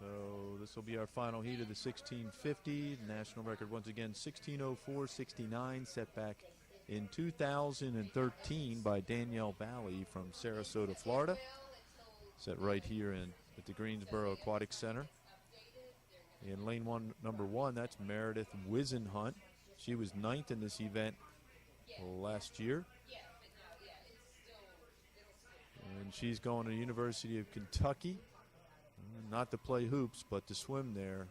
So this will be our final heat of the 1650. The national record once again 16:04.69, set back in 2013 by Danielle Valley from Sarasota, Florida. Set right here at the Greensboro Aquatic Center. In lane one, number one, that's Meredith Wisenhunt. She was 9th in this event last year. And she's going to the University of Kentucky. Not to play hoops, but to swim there.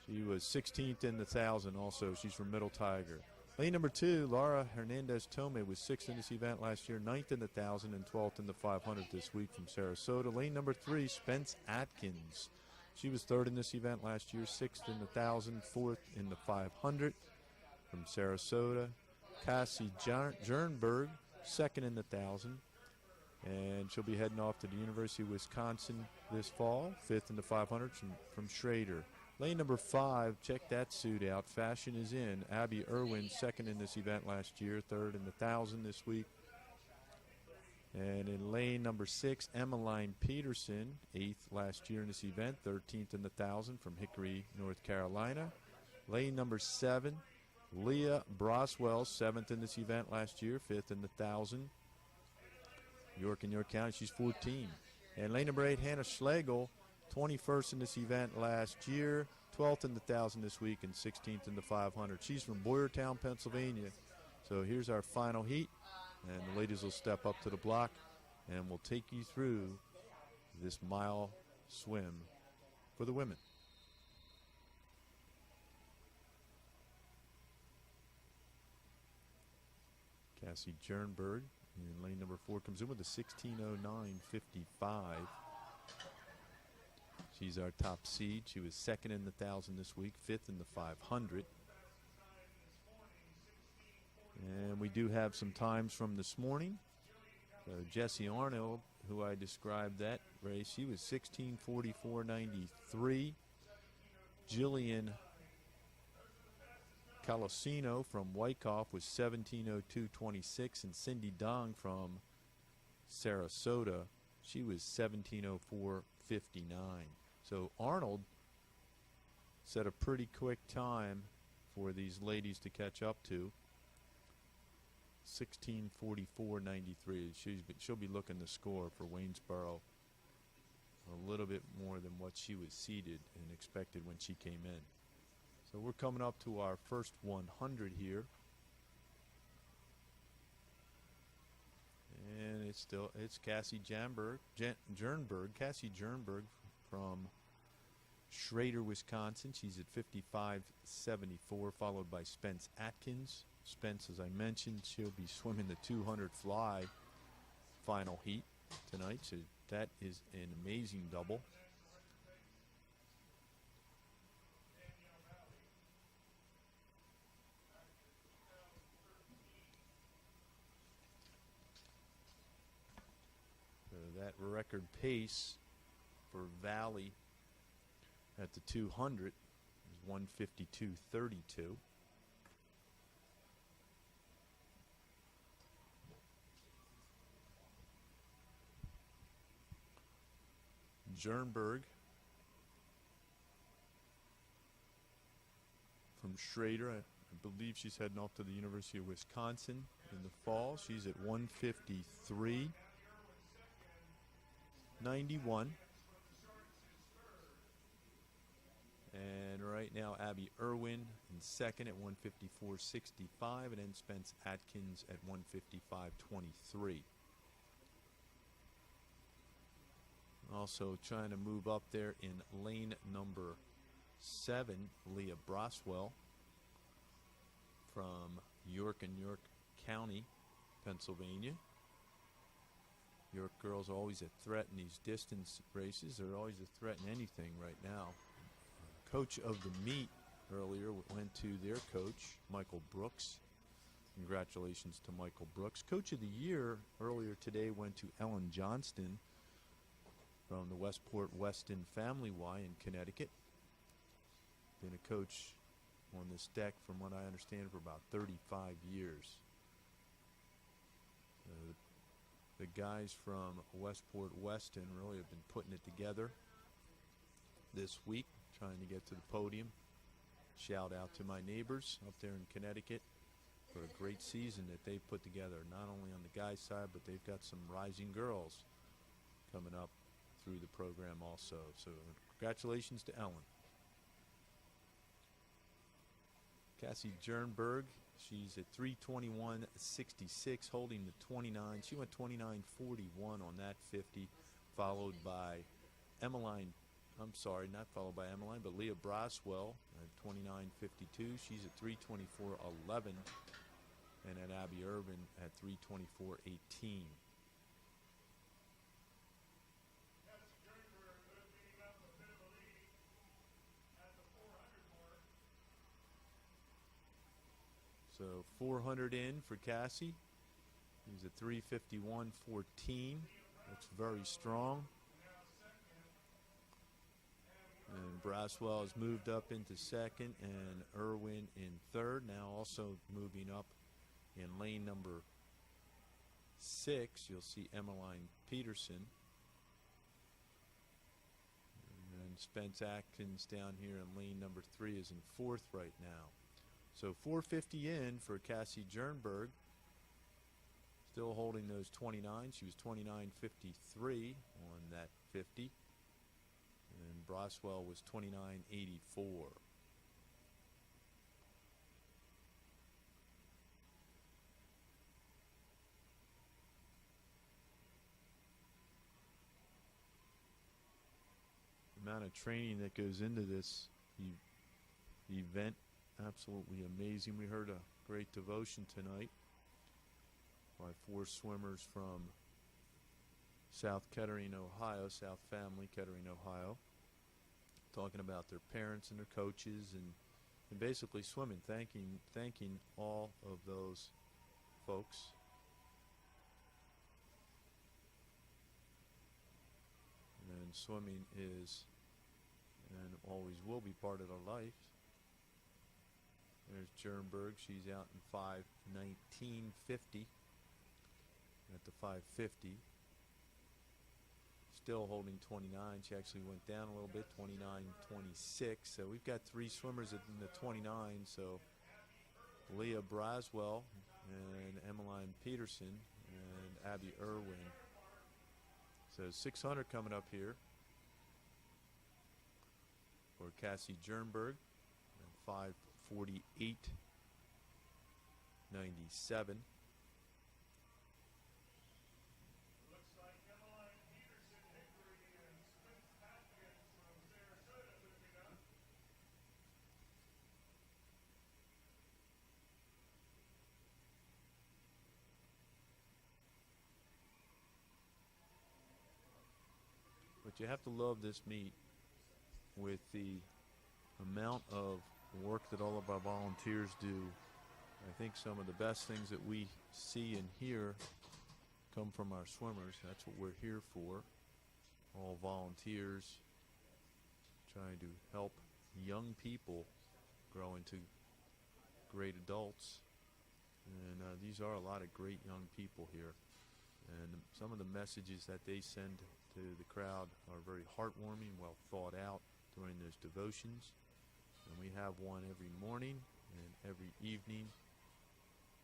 She was 16th in the 1,000 also. She's from Middle Tiger. Lane number two, Laura Hernandez-Tome was 6th in this event last year, 9th in the 1,000 and 12th in the 500 this week from Sarasota. Lane number three, Spence Atkins. She was 3rd in this event last year, 6th in the 1,000, 4th in the 500 from Sarasota. Cassie Jernberg, 2nd in the 1,000. And she'll be heading off to the University of Wisconsin this fall, 5th in the 500 from Schrader. Lane number five, check that suit out. Fashion is in. Abby Irwin, 2nd in this event last year, 3rd in the 1,000 this week. And in lane number six, Emmeline Peterson, 8th last year in this event, 13th in the 1,000 from Hickory, North Carolina. Lane number seven, Leah Broswell, 7th in this event last year, 5th in the 1,000. York and York County, she's 14. And lane number 8, Hannah Schlegel, 21st in this event last year, 12th in the 1,000 this week, and 16th in the 500. She's from Boyertown, Pennsylvania. So here's our final heat, and the ladies will step up to the block, and we'll take you through this mile swim for the women. Cassie Jernberg in lane number 4 comes in with a 16:09.55. She's our top seed. She was 2nd in the 1,000 this week, 5th in the 500. And we do have some times from this morning. Jessie Arnold, who I described that race, she was 16:44.93. Jillian Calosino from Wyckoff was 17:02.26, and Cindy Dong from Sarasota, she was 17:04.59. So Arnold set a pretty quick time for these ladies to catch up to. 16:44.93. She'll be looking to score for Waynesboro a little bit more than what she was seeded and expected when she came in. So we're coming up to our first 100 here. And it's Cassie Jernberg, Cassie Jernberg from Schrader, Wisconsin. She's at 55.74, followed by Spence Atkins. Spence, as I mentioned, she'll be swimming the 200 fly final heat tonight. So that is an amazing double. That record pace for Valley at the 200 is 1:52.32. Jernberg from Schrader, I believe she's heading off to the University of Wisconsin in the fall. She's at 1:53.91. And right now, Abby Irwin in second at 1:54.65, and then Spence Atkins at 1:55.23. Also trying to move up there in lane number 7, Leah Broswell from York and York County, Pennsylvania. York girls are always a threat in these distance races. They're always a threat in anything right now. Coach of the meet earlier went to their coach, Michael Brooks. Congratulations to Michael Brooks. Coach of the year earlier today went to Ellen Johnston from the Westport Weston Family Y in Connecticut. Been a coach on this deck, from what I understand, for about 35 years. The guys from Westport Weston really have been putting it together. this week, trying to get to the podium. Shout out to my neighbors up there in Connecticut for a great season that they've put together, not only on the guys' side, but they've got some rising girls coming up through the program also. So congratulations to Ellen. Cassie Jernberg, she's at 3:21.66, holding the 29. She went 29.41 on that 50, followed by not followed by Emmeline, but Leah Braswell at 29.52. She's at 3:24.11, and at Abby Irvin at 3:24.18. So 400 in for Cassie. He's at 3:51.14. Looks very strong. And Braswell has moved up into second, and Irwin in third. Now also moving up in lane number 6, you'll see Emmeline Peterson. And Spence Atkins down here in lane number 3 is in fourth right now. So 450 in for Cassie Jernberg. Still holding those 29. She was 29.53 on that 50. And Braswell was 29.84. The amount of training that goes into this event, absolutely amazing. We heard a great devotion tonight by 4 swimmers from South Kettering, Ohio, South Family, Kettering, Ohio, talking about their parents and their coaches and basically swimming, thanking all of those folks. And swimming is and always will be part of their life. There's Jernberg. She's out in 5:19.50 at the 550. Still holding 29. She actually went down a little bit, 29.26. So we've got 3 swimmers in the 29. So Leah Braswell and Emmeline Peterson and Abby Irwin. So 600 coming up here for Cassie Jernberg at 5:48.97. But you have to love this meet with the amount of work that all of our volunteers do. I think some of the best things that we see and hear come from our swimmers. That's what we're here for. All volunteers trying to help young people grow into great adults. And these are a lot of great young people here. And some of the messages that they send to the crowd are very heartwarming, well thought out during those devotions. And we have one every morning and every evening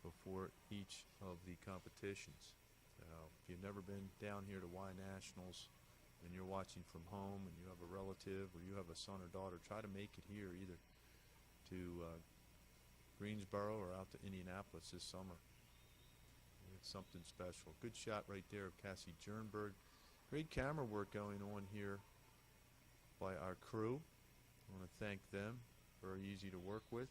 before each of the competitions. So if you've never been down here to Y Nationals and you're watching from home and you have a relative or you have a son or daughter, try to make it here either to Greensboro or out to Indianapolis this summer. It's something special. Good shot right there of Cassie Jernberg. Great camera work going on here by our crew. I want to thank them. Very easy to work with.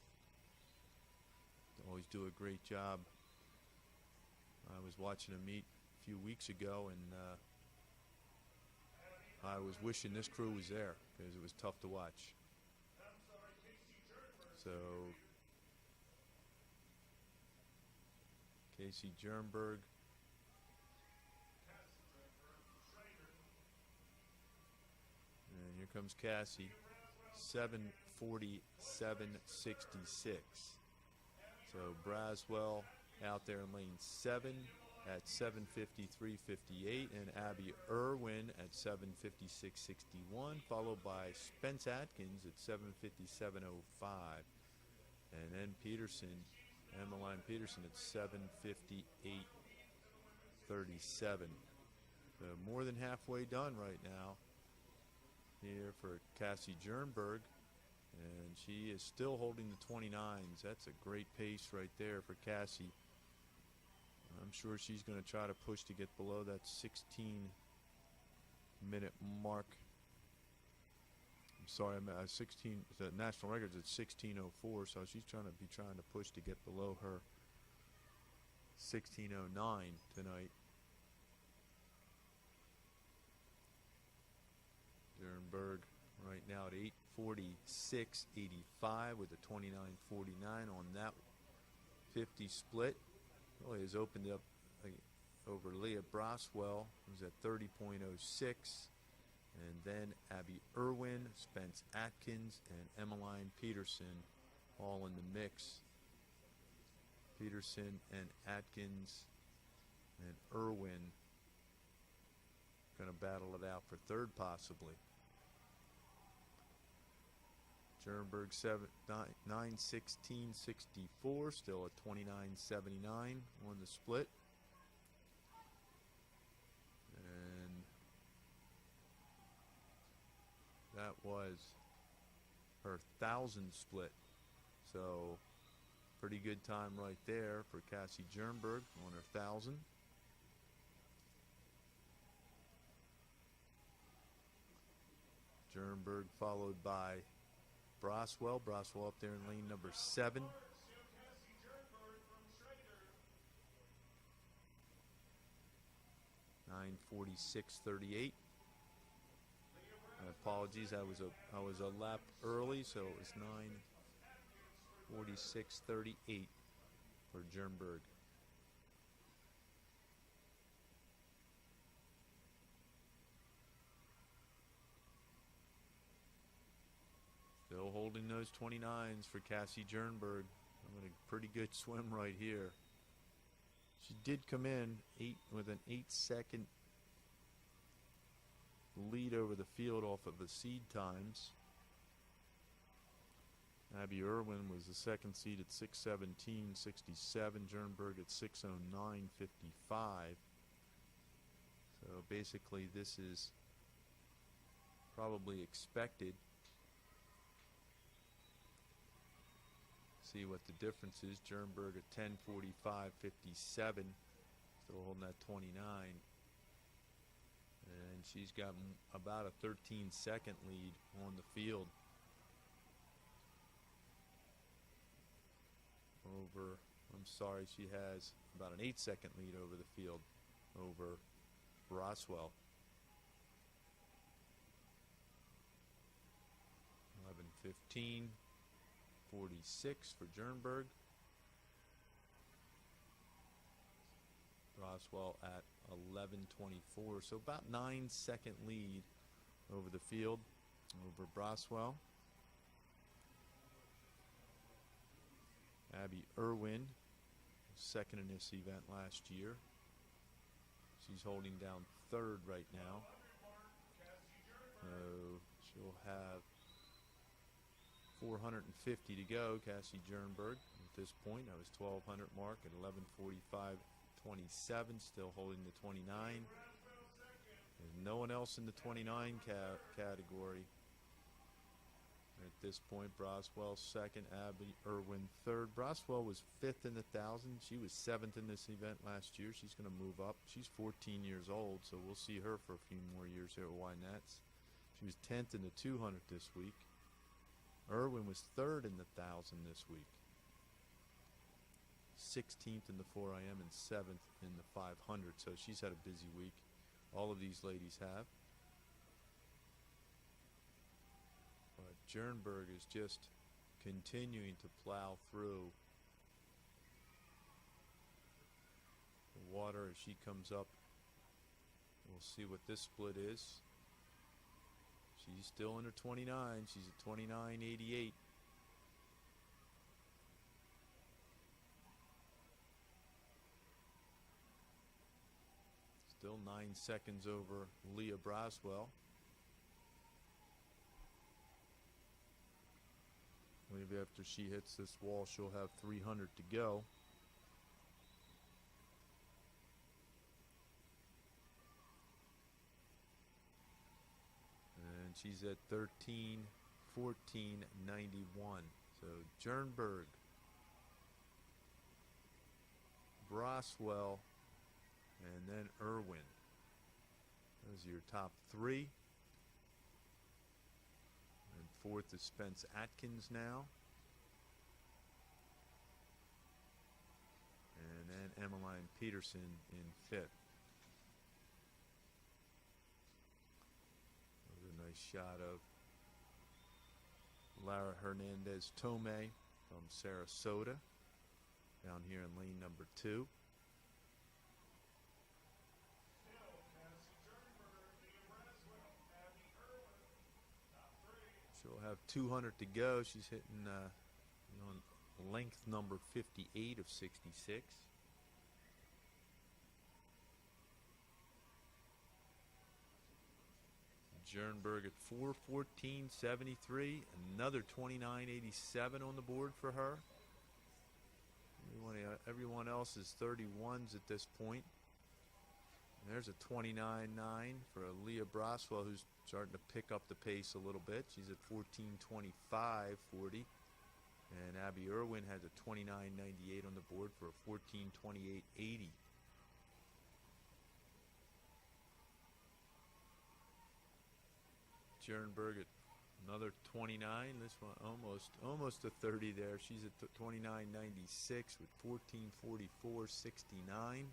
They always do a great job. I was watching a meet a few weeks ago, and I was wishing this crew was there because it was tough to watch. So Cassie Jernberg. And here comes Cassie. 7:47.66. So Braswell out there in lane 7, at 7:53.58, and Abby Irwin at 7:56.61, followed by Spence Atkins at 7:57.05, and then Emmeline Peterson at 7:58.37. So more than halfway done right now here for Cassie Jernberg, and she is still holding the 29s. That's a great pace right there for Cassie. I'm sure she's going to try to push to get below that 16-minute mark. I'm sorry, I'm at 16. The national record's at 16:04, so she's trying to push to get below her 16:09 tonight. Jernberg right now at 8:46.85 with a 29.49 on that 50 split. Really has opened up over Leah Braswell, who's at 30.06, and then Abby Irwin, Spence Atkins, and Emmeline Peterson all in the mix. Peterson and Atkins and Irwin going to battle it out for third possibly. Jernberg 9:16.64, still at 29.79 on the split. And that was her 1,000 split. So pretty good time right there for Cassie Jernberg on her 1,000. Jernberg followed by Braswell up there in lane number 7. (9:46.38). Apologies, I was a lap early, so it was 9:46.38 for Jernberg. Still holding those 29s for Cassie Jernberg. A pretty good swim right here. She did come in with an 8-second lead over the field off of the seed times. Abby Irwin was the second seed at 6:17.67. Jernberg at 6:09.55. So basically this is probably expected. See what the difference is. Jernberg at 10:45.57, still holding that 29, and she's got about a 13-second lead on the field over. I'm sorry, she has about an 8-second lead over the field over Braswell. 11:15.46 for Jernberg. Braswell at 11:24, so about 9-second lead over the field over Braswell. Abby Irwin, second in this event last year. She's holding down third right now. So she'll have 450 to go, Cassie Jernberg. At this point, that was 1,200 mark at 11:45.27, still holding the 29. There's no one else in the 29 category. At this point, Braswell second, Abby Irwin third. Braswell was fifth in the 1,000. She was seventh in this event last year. She's going to move up. She's 14 years old, so we'll see her for a few more years here at YNets. She was 10th in the 200 this week. Irwin was third in the 1,000 this week. 16th in the 4IM and 7th in the 500, so she's had a busy week. All of these ladies have. But Jernberg is just continuing to plow through the water as she comes up. We'll see what this split is. She's still in her 29. She's at 29.88. seconds over Leah Braswell. Maybe after she hits this wall, she'll have 300 to go. And she's at 13:14.91. So Jernberg, Braswell, and then Irwin. Those are your top three. And fourth is Spence Atkins now. And then Emmeline Peterson in fifth. There's a nice shot of Lara Hernandez Tomei from Sarasota down here in lane number 2. She'll have 200 to go. She's hitting length number 58 of 66. Jernberg at 4:14.73. Another 29.87 on the board for her. Everyone else is 31s at this point. And there's a 29.9 for Leah Braswell, who's starting to pick up the pace a little bit. She's at 14:25.40. And Abby Irwin has a 29.98 on the board for a 14:28.80. Jernberg at another 29. This one almost a 30 there. She's at 29.96 with 14:44.69.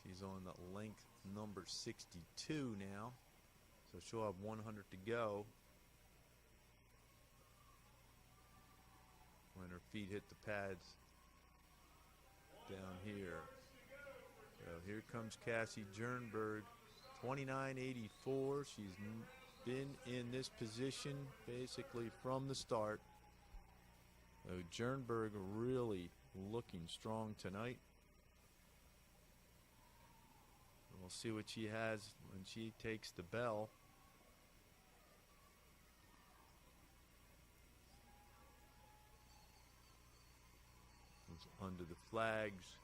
She's on the length number 62 now. So she'll have 100 to go when her feet hit the pads down here. So here comes Cassie Jernberg, 29.84. She's been in this position basically from the start. So Jernberg really looking strong tonight. We'll see what she has when she takes the bell. It's under the flags.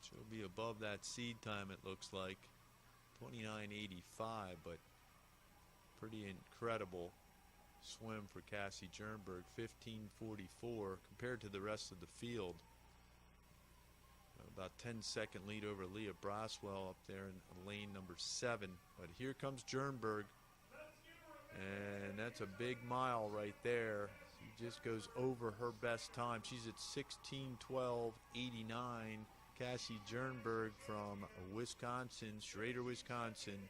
She'll be above that seed time, it looks like. 29.85, but pretty incredible swim for Cassie Jernberg. 15:44 compared to the rest of the field. About 10-second lead over Leah Braswell up there in lane number 7. But here comes Jernberg. And that's a big mile right there. She just goes over her best time. She's at 16:12.89. Cassie Jernberg from Wisconsin, Schrader, Wisconsin.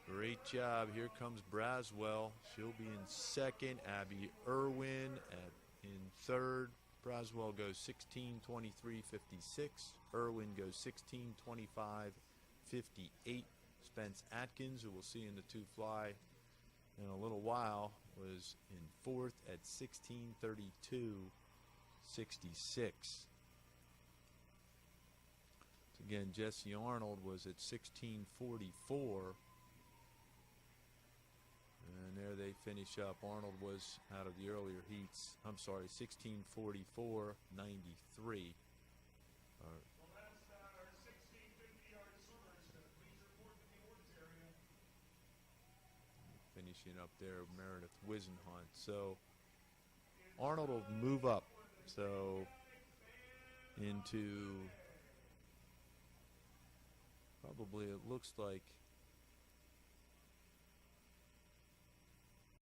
Great job. Here comes Braswell. She'll be in second. Abby Irwin in third. Braswell goes 16:23.56. Irwin goes 16:25.58. Spence Atkins, who we'll see in the 2-fly in a little while, was in fourth at 16:32.66. Again, Jesse Arnold was at 16:44. And there they finish up. Arnold was out of the earlier heats. I'm sorry, 16:44.93. Finishing up there, Meredith Wisenhunt. So Arnold will move up. So into probably, it looks like